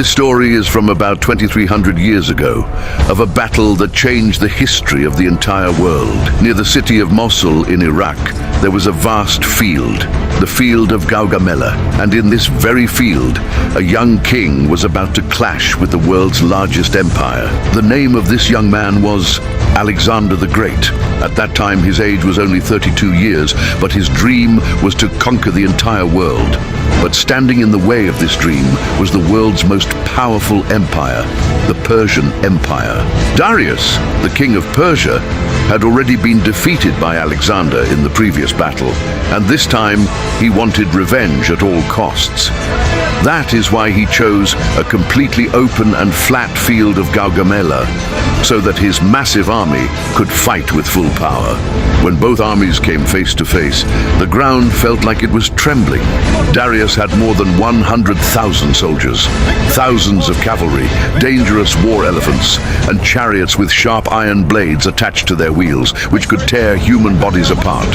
This story is from about 2,300 years ago, of a battle that changed the history of the entire world. Near the city of Mosul in Iraq, there was a vast field, the field of Gaugamela, and in this very field, a young king was about to clash with the world's largest empire. The name of this young man was Alexander the Great. At that time, his age was only 32 years, but his dream was to conquer the entire world. But standing in the way of this dream was the world's most powerful empire, the Persian Empire. Darius, the king of Persia, had already been defeated by Alexander in the previous battle, and this time he wanted revenge at all costs. That is why he chose a completely open and flat field of Gaugamela, so that his massive army could fight with full power. When both armies came face to face, the ground felt like it was trembling. Darius had more than 100,000 soldiers, thousands of cavalry, dangerous war elephants, and chariots with sharp iron blades attached to their wheels, which could tear human bodies apart.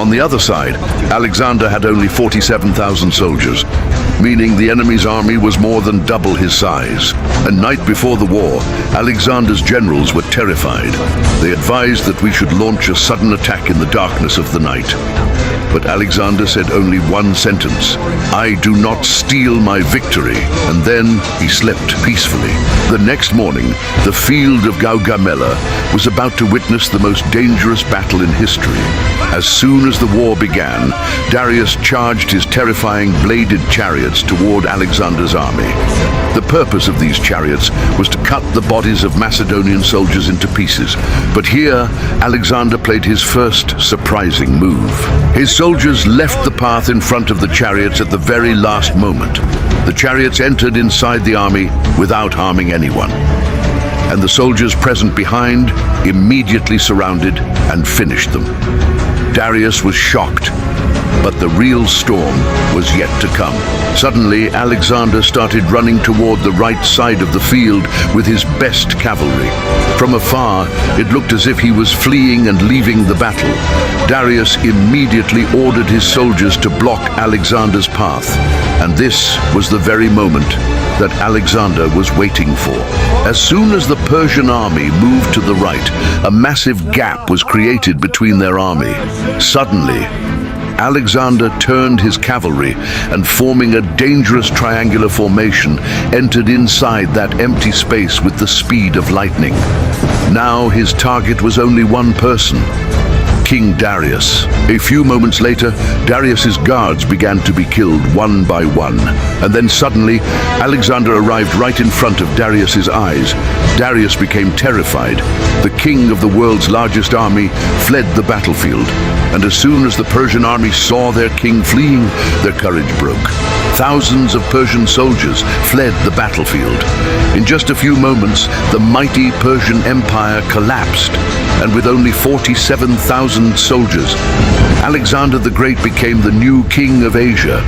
On the other side, Alexander had only 47,000 soldiers, meaning the enemy's army was more than double his size. A night before the war, Alexander's generals were terrified. They advised that we should launch a sudden attack in the darkness of the night. But Alexander said only one sentence: "I do not steal my victory," and then he slept peacefully. The next morning, the field of Gaugamela was about to witness the most dangerous battle in history. As soon as the war began, Darius charged his terrifying bladed chariots toward Alexander's army. The purpose of these chariots was to cut the bodies of Macedonian soldiers into pieces. But here, Alexander played his first surprising move. His soldiers left the path in front of the chariots at the very last moment. The chariots entered inside the army without harming anyone, and the soldiers present behind immediately surrounded and finished them. Darius was shocked, but the real storm was yet to come. Suddenly, Alexander started running toward the right side of the field with his best cavalry. From afar, it looked as if he was fleeing and leaving the battle. Darius immediately ordered his soldiers to block Alexander's path, and this was the very moment that Alexander was waiting for. As soon as the Persian army moved to the right, a massive gap was created between their army. Suddenly, Alexander turned his cavalry and, forming a dangerous triangular formation, entered inside that empty space with the speed of lightning. Now his target was only one person: King Darius. A few moments later, Darius's guards began to be killed one by one. And then suddenly, Alexander arrived right in front of Darius's eyes. Darius became terrified. The king of the world's largest army fled the battlefield. And as soon as the Persian army saw their king fleeing, their courage broke. Thousands of Persian soldiers fled the battlefield. In just a few moments, the mighty Persian Empire collapsed, and with only 47,000 soldiers, Alexander the Great became the new king of Asia.